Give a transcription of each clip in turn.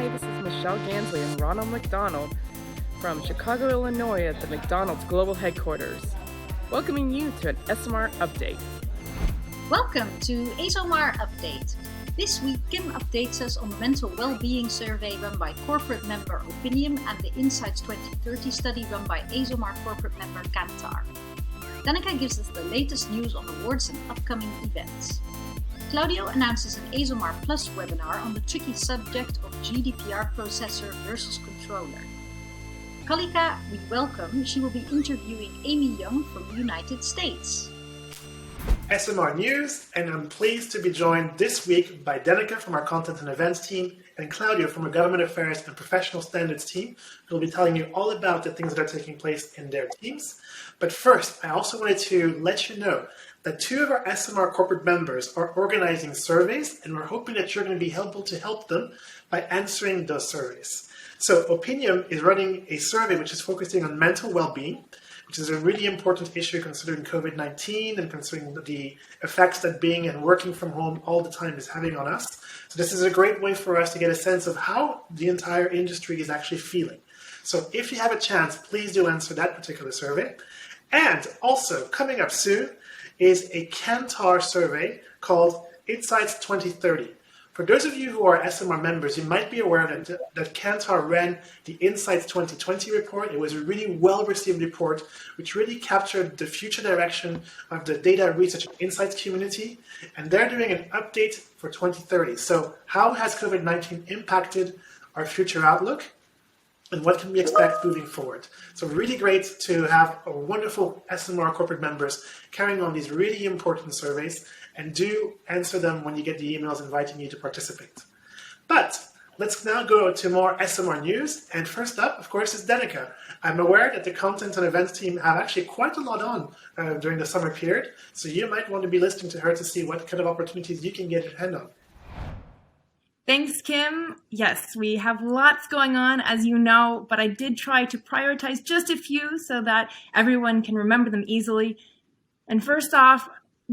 Hi, this is Michelle Gansley and Ronald McDonald from Chicago, Illinois at the McDonald's Global Headquarters, welcoming you to an Esomar update. Welcome to Esomar Update. This week, Kim updates us on the mental well-being survey run by corporate member Opinium and the Insights 2030 study run by Esomar corporate member Kantar. Danica gives us the latest news on awards and upcoming events. Claudio announces an Esomar Plus webinar on the tricky subject of GDPR processor versus controller. Kalika, we welcome. She will be interviewing Amy Young from the United States. SMR News, and I'm pleased to be joined this week by Danica from our Content and Events team and Claudio from our Government Affairs and Professional Standards team, who will be telling you all about the things that are taking place in their teams. But first, I also wanted to let you know that two of our SMR corporate members are organizing surveys, and we're hoping that you're going to be helpful to help them by answering those surveys. So Opinium is running a survey which is focusing on mental well-being, which is a really important issue considering COVID-19 and considering the effects that being and working from home all the time is having on us. So this is a great way for us to get a sense of how the entire industry is actually feeling. So if you have a chance, please do answer that particular survey. And also coming up soon is a Kantar survey called Insights 2030. For those of you who are SMR members, you might be aware that Kantar ran the Insights 2020 report. It was a really well-received report, which really captured the future direction of the data research and insights community. And they're doing an update for 2030. So how has COVID-19 impacted our future outlook? And what can we expect moving forward? So really great to have a wonderful SMR corporate members carrying on these really important surveys, and do answer them when you get the emails inviting you to participate. But let's now go to more SMR news. And first up, of course, is Danica. I'm aware that the content and events team have actually quite a lot on during the summer period. So you might want to be listening to her to see what kind of opportunities you can get your hand on. Thanks, Kim. Yes, we have lots going on, as you know, but I did try to prioritize just a few so that everyone can remember them easily. And first off,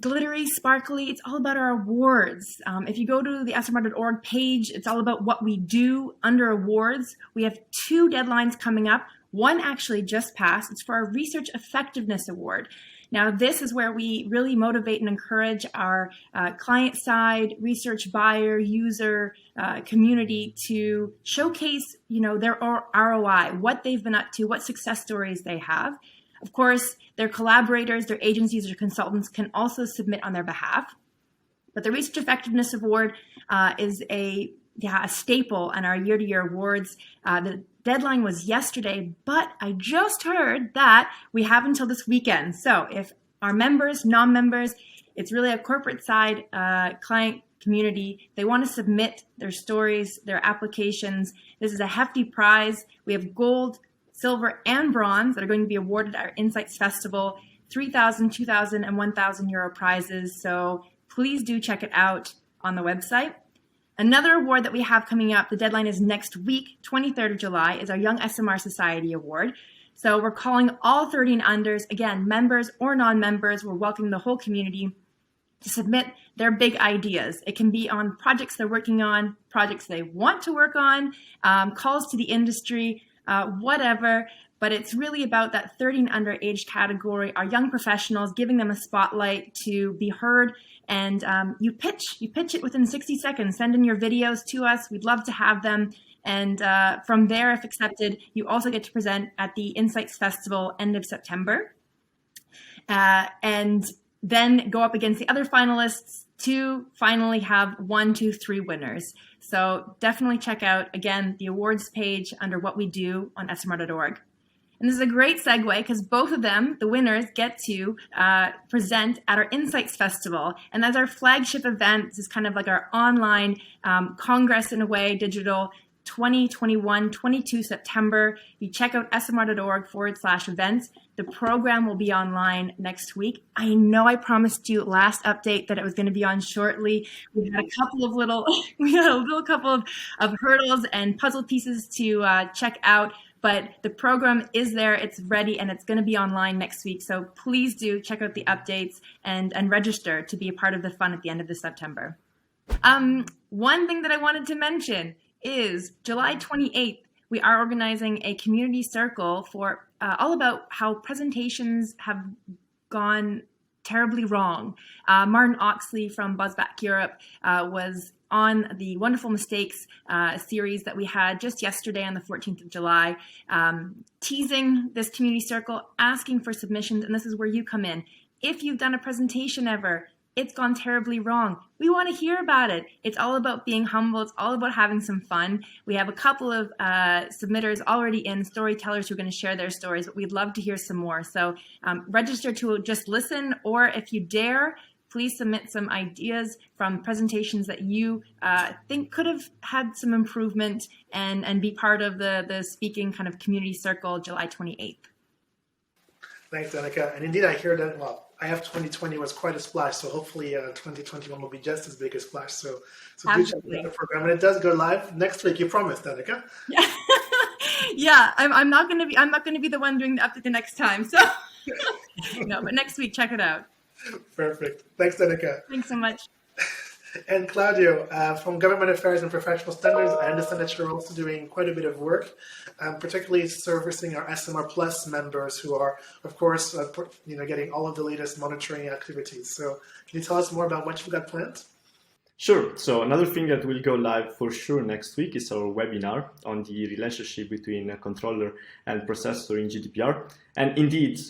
glittery, sparkly, it's all about our awards. If you go to the esomar.org page, it's all about what we do under awards. We have two deadlines coming up. One actually just passed. It's for our Research Effectiveness Award. Now, this is where we really motivate and encourage our client-side, research buyer, user community to showcase, their ROI, what they've been up to, what success stories they have. Of course, their collaborators, their agencies, or consultants can also submit on their behalf. But the Research Effectiveness Award is a staple in our year-to-year awards. The deadline was yesterday, but I just heard that we have until this weekend. So if our members, non-members, it's really a corporate side client community, they want to submit their stories, their applications. This is a hefty prize. We have gold, silver, and bronze that are going to be awarded at our Insights Festival, 3,000, 2,000, and 1,000 euro prizes. So please do check it out on the website. Another award that we have coming up, the deadline is next week, 23rd of July, is our Young SMR Society Award. So we're calling all 30 and unders, again, members or non-members, we're welcoming the whole community to submit their big ideas. It can be on projects they're working on, projects they want to work on, calls to the industry, whatever. But it's really about that 30 and under age category, our young professionals, giving them a spotlight to be heard. And you pitch it within 60 seconds. Send in your videos to us. We'd love to have them. And from there, if accepted, you also get to present at the Insights Festival end of September. And then go up against the other finalists to finally have 1, 2, 3 winners. So definitely check out, again, the awards page under what we do on esomar.org. And this is a great segue because both of them, the winners, get to present at our Insights Festival. And that's our flagship event. This is kind of like our online congress in a way, digital, 2021, 22 September. You check out esomar.org/events. The program will be online next week. I know I promised you last update that it was going to be on shortly. We had a couple of couple of hurdles and puzzle pieces to check out. But the program is there, it's ready, and it's going to be online next week. So please do check out the updates and register to be a part of the fun at the end of this September. One thing that I wanted to mention is July 28th. We are organizing a community circle for all about how presentations have gone terribly wrong. Martin Oxley from Buzzback Europe was on the Wonderful Mistakes series that we had just yesterday on the 14th of July, teasing this community circle, asking for submissions, and this is where you come in. If you've done a presentation ever, it's gone terribly wrong, we want to hear about it. It's all about being humble. It's all about having some fun. We have a couple of submitters already in, storytellers who are going to share their stories, but we'd love to hear some more. So register to just listen, or if you dare, please submit some ideas from presentations that you think could have had some improvement, and be part of the speaking kind of community circle July 28th. Thanks, Danica. And indeed, I hear that, well, I have 2020 was quite a splash, so hopefully 2021 will be just as big a splash. So do check out the program. And it does go live next week, you promised, Danica. Yeah. Yeah, I'm not gonna be the one doing the update the next time. So no, but next week, check it out. Perfect. Thanks, Danica. Thanks so much. And Claudio, from Government Affairs and Professional Standards, I understand that you're also doing quite a bit of work, particularly servicing our SMR Plus members who are, of course, getting all of the latest monitoring activities. So can you tell us more about what you've got planned? Sure. So another thing that will go live for sure next week is our webinar on the relationship between a controller and processor in GDPR. And indeed,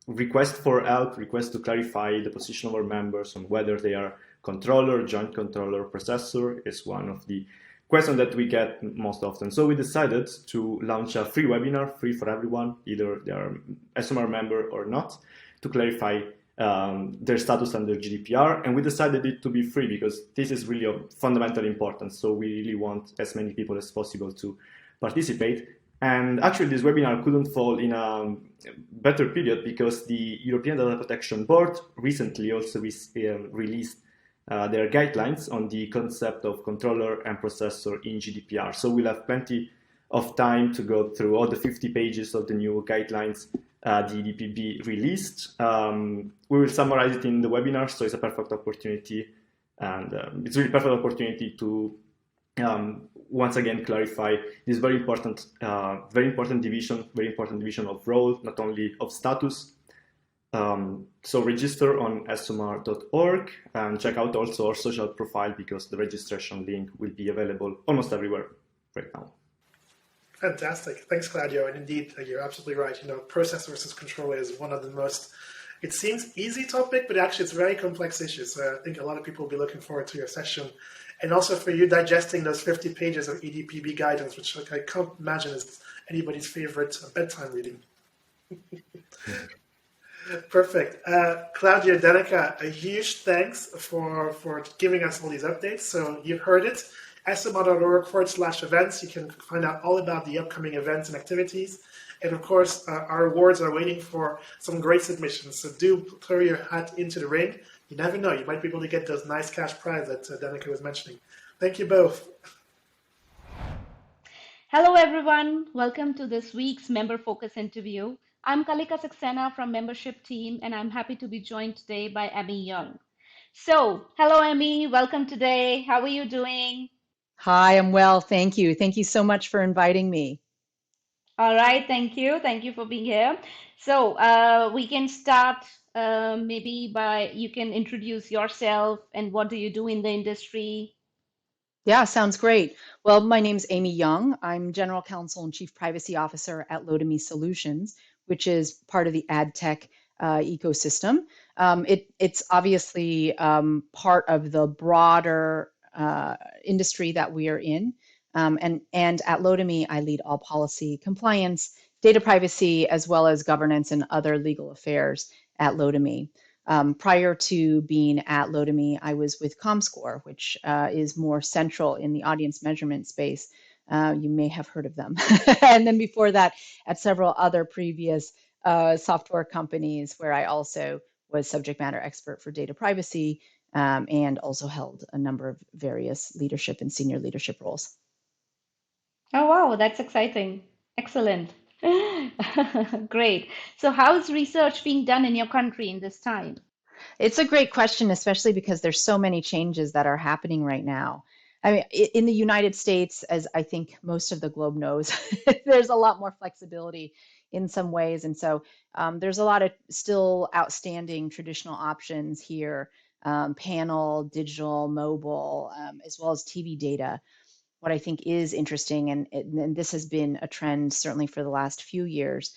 request for help, request to clarify the position of our members on whether they are controller, joint controller, processor is one of the questions that we get most often. So we decided to launch a free webinar, free for everyone, either they are Esomar member or not, to clarify their status under GDPR. And we decided it to be free because this is really of fundamental importance. So we really want as many people as possible to participate. And actually, this webinar couldn't fall in a better period because the European Data Protection Board recently also released their guidelines on the concept of controller and processor in GDPR. So we'll have plenty of time to go through all the 50 pages of the new guidelines the EDPB released. We will summarize it in the webinar, so it's a perfect opportunity, and it's really perfect opportunity to once again clarify this very important division of role, not only of status. So register on esomar.org and check out also our social profile because the registration link will be available almost everywhere right now. Fantastic. Thanks, Claudio. And indeed, you're absolutely right. Processor versus controller is one of the most, it seems easy topic, but actually it's a very complex issue. So I think a lot of people will be looking forward to your session. And also for you digesting those 50 pages of EDPB guidance, which I can't imagine is anybody's favorite bedtime reading. Perfect. Claudia, Danica, a huge thanks for giving us all these updates. So you've heard it, esomar.org/events. You can find out all about the upcoming events and activities. And of course, our awards are waiting for some great submissions. So do throw your hat into the ring. You never know, you might be able to get those nice cash prizes that Danica was mentioning. Thank you both. Hello, everyone. Welcome to this week's Member Focus interview. I'm Kalika Saxena from membership team, and I'm happy to be joined today by Emmy Young. So, hello, Emmy. Welcome today. How are you doing? Hi, I'm well. Thank you. Thank you so much for inviting me. All right. Thank you. Thank you for being here. So we can start maybe by you can introduce yourself and what do you do in the industry? Yeah, sounds great. Well, my name's Amy Young. I'm General Counsel and Chief Privacy Officer at Lotame Solutions, which is part of the ad tech ecosystem. It's obviously part of the broader industry that we are in. And at Lotame, I lead all policy compliance, data privacy, as well as governance and other legal affairs at Lotame. Prior to being at Lotame, I was with Comscore, which is more central in the audience measurement space. You may have heard of them. And then before that, at several other previous software companies where I also was subject matter expert for data privacy and also held a number of various leadership and senior leadership roles. Oh, wow, that's exciting. Excellent. Great. So how's research being done in your country in this time? It's a great question, especially because there's so many changes that are happening right now. I mean, in the United States, as I think most of the globe knows, there's a lot more flexibility in some ways. And so there's a lot of still outstanding traditional options here, panel, digital, mobile, as well as TV data. What I think is interesting, and this has been a trend certainly for the last few years,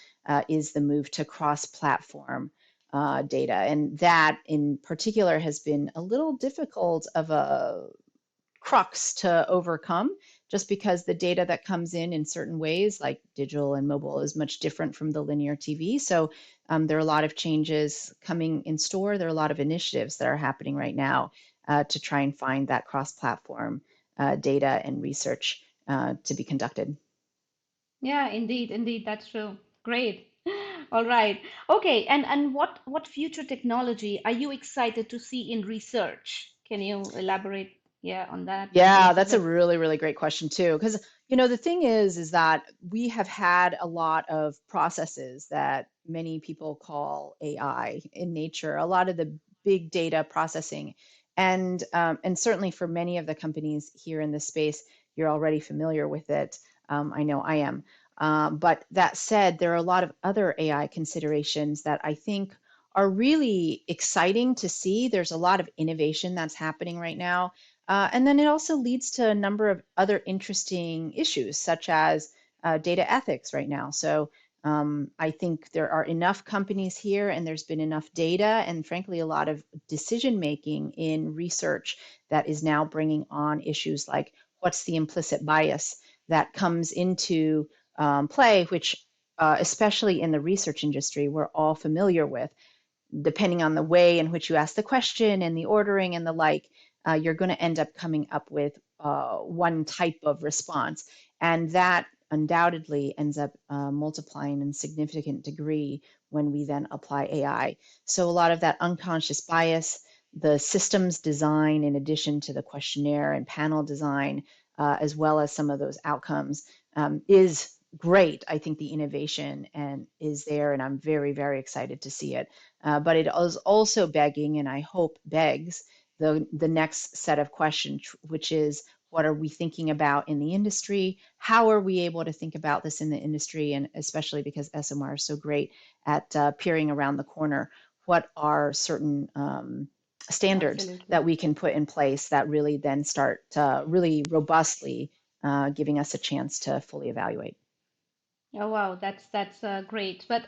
is the move to cross-platform data. And that in particular has been a little difficult of a crux to overcome just because the data that comes in certain ways, like digital and mobile, is much different from the linear TV. So there are a lot of changes coming in store. There are a lot of initiatives that are happening right now to try and find that cross-platform data and research to be conducted. Yeah, indeed, that's true. Great. All right. Okay, and what future technology are you excited to see in research? Can you elaborate, yeah, on that a Yeah, little that's a bit? really, really great question too. Because, the thing is that we have had a lot of processes that many people call AI in nature, a lot of the big data processing. And certainly for many of the companies here in this space, you're already familiar with it. I know I am. But that said, there are a lot of other AI considerations that I think are really exciting to see. There's a lot of innovation that's happening right now, and then it also leads to a number of other interesting issues, such as data ethics right now. So I think there are enough companies here, and there's been enough data, and frankly, a lot of decision making in research that is now bringing on issues like what's the implicit bias that comes into play, which, especially in the research industry, we're all familiar with. Depending on the way in which you ask the question and the ordering and the like, you're going to end up coming up with one type of response. And that undoubtedly ends up multiplying in significant degree when we then apply AI. So a lot of that unconscious bias, the systems design, in addition to the questionnaire and panel design, as well as some of those outcomes, is great. I think the innovation and is there, and I'm very, very excited to see it. But it is also begging, and I hope begs, the next set of questions, which is what are we thinking about in the industry? How are we able to think about this in the industry? And especially because Esomar is so great at peering around the corner, what are certain standards Absolutely. that we can put in place that really then start really robustly giving us a chance to fully evaluate? Oh, wow, that's great. But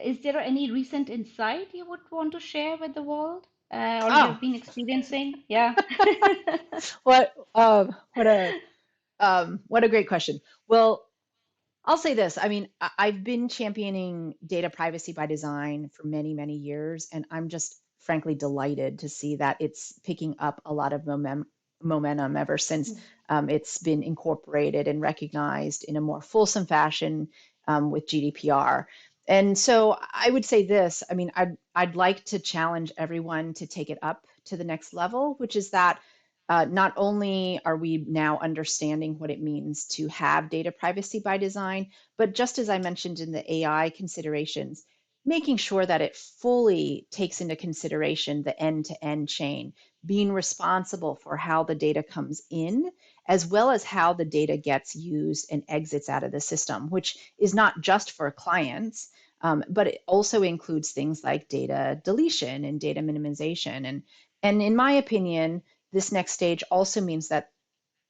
is there any recent insight you would want to share with the world, or you Oh, have been experiencing? Yeah. what a great question. Well, I'll say this. I mean, I've been championing data privacy by design for many, many years, and I'm just frankly delighted to see that it's picking up a lot of momentum ever since it's been incorporated and recognized in a more fulsome fashion with GDPR. And so I would say this. I mean, I'd like to challenge everyone to take it up to the next level, which is that not only are we now understanding what it means to have data privacy by design, but just as I mentioned in the AI considerations, making sure that it fully takes into consideration the end-to-end chain, being responsible for how the data comes in, as well as how the data gets used and exits out of the system, which is not just for clients, but it also includes things like data deletion and data minimization. And in my opinion, this next stage also means that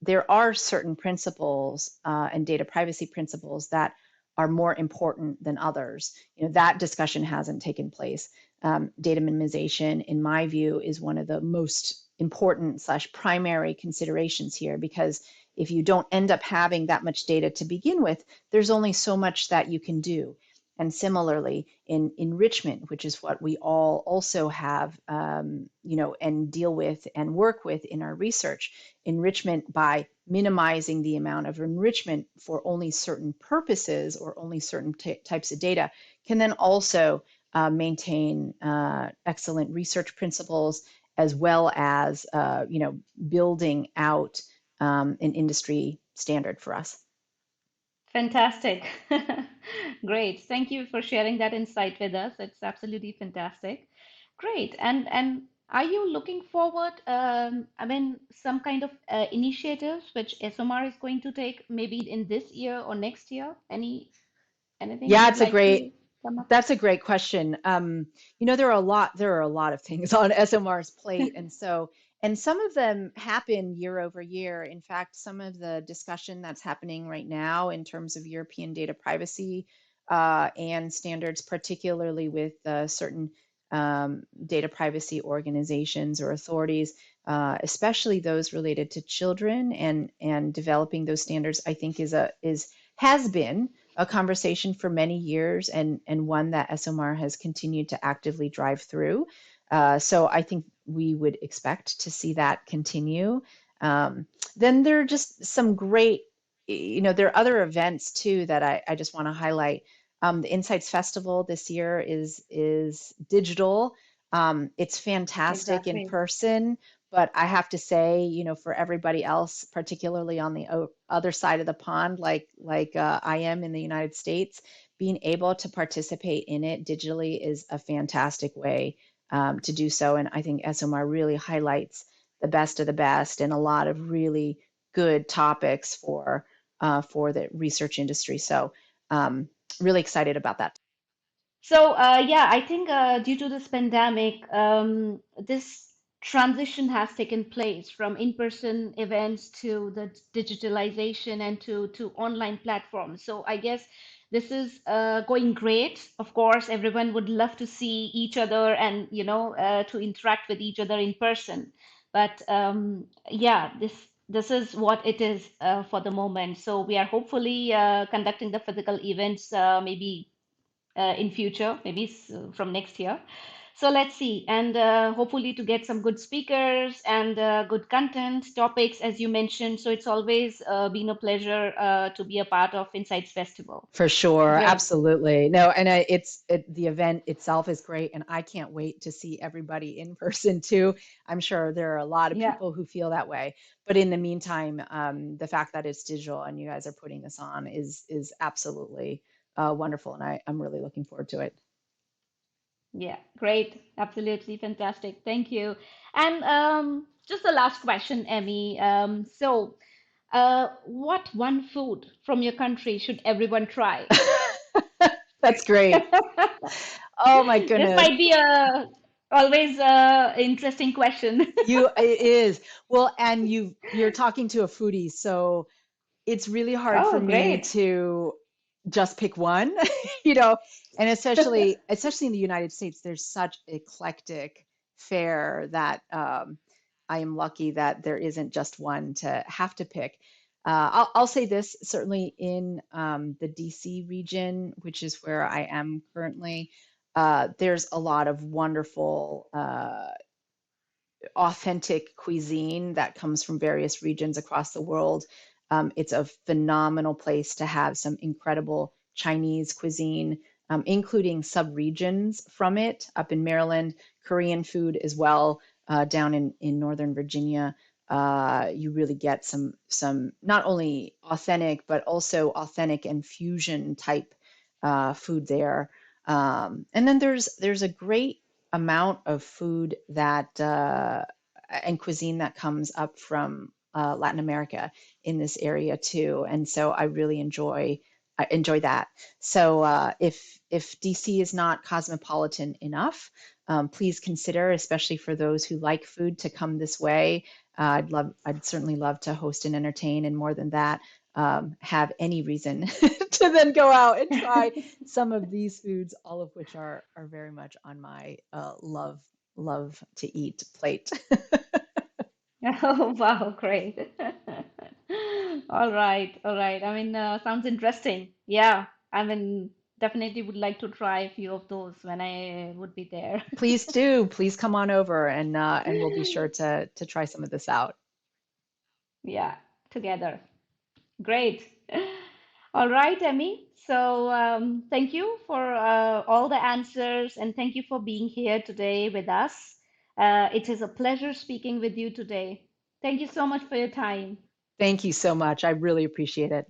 there are certain principles and data privacy principles that are more important than others. That discussion hasn't taken place. Data minimization, in my view, is one of the most important slash primary considerations here, because if you don't end up having that much data to begin with, there's only so much that you can do. And similarly, in enrichment, which is what we all also have, and deal with and work with in our research, enrichment by minimizing the amount of enrichment for only certain purposes or only certain types of data can then also maintain excellent research principles, as well as building out an industry standard for us. Fantastic. Great. Thank you for sharing that insight with us. It's absolutely fantastic. Great. And Are you looking forward, I mean, some kind of initiatives which SOMAR is going to take maybe in this year or next year? Anything you Yeah, would like to come up with? that's a great question. There are a lot of things on SMR's plate, and some of them happen year over year. In fact, some of the discussion that's happening right now in terms of European data privacy and standards, particularly with certain data privacy organizations or authorities, especially those related to children and developing those standards, I think has been a conversation for many years and one that SOMAR has continued to actively drive through. So I think we would expect to see that continue. Then there are just some great, there are other events too that I just want to highlight. The Insights Festival this year is digital. It's fantastic in Exactly. person, but I have to say, for everybody else, particularly on the other side of the pond, like I am in the United States, being able to participate in it digitally is a fantastic way to do so. And I think SOMAR really highlights the best of the best and a lot of really good topics for the research industry. So really excited about that. So, yeah, I think due to this pandemic, this transition has taken place from in-person events to the digitalization and to online platforms. So, I guess this is going great. Of course, everyone would love to see each other and, to interact with each other in person. But yeah, this is what it is for the moment. So, we are hopefully conducting the physical events maybe in future, maybe from next year. So let's see, and hopefully to get some good speakers and good content topics, as you mentioned. So it's always been a pleasure to be a part of Insights Festival. For sure, Great. absolutely. No, and the event itself is great, and I can't wait to see everybody in person too. I'm sure there are a lot of Yeah. people who feel that way. But in the meantime, the fact that it's digital and you guys are putting this on is absolutely wonderful, and I'm really looking forward to it. Yeah, great. Absolutely fantastic. Thank you. And just the last question, Emmy. What one food from your country should everyone try? That's great. Oh my This goodness. might be a always a interesting question. It is. Well, and you're talking to a foodie, so it's really hard for Oh, me great. to just pick one, you know, and especially in the United States, there's such eclectic fare that I am lucky that there isn't just one to have to pick. I'll say this, certainly in the DC region, which is where I am currently, there's a lot of wonderful authentic cuisine that comes from various regions across the world. It's a phenomenal place to have some incredible Chinese cuisine, including sub-regions from it up in Maryland, Korean food as well, down in Northern Virginia. You really get some not only authentic, but also authentic and fusion type food there. And then there's a great amount of food that and cuisine that comes up from Latin America in this area too, and so I enjoy that. So if DC is not cosmopolitan enough, please consider, especially for those who like food, to come this way. I'd certainly love to host and entertain, and more than that, have any reason to then go out and try some of these foods, all of which are very much on my love to eat plate. Oh, wow, great. All right, all right. I mean, sounds interesting. Yeah, I mean, definitely would like to try a few of those when I would be there. Please do. Please come on over and we'll be sure to try some of this out. Yeah, together. Great. All right, Emmy. So, thank you for all the answers and thank you for being here today with us. It is a pleasure speaking with you today. Thank you so much for your time. Thank you so much. I really appreciate it.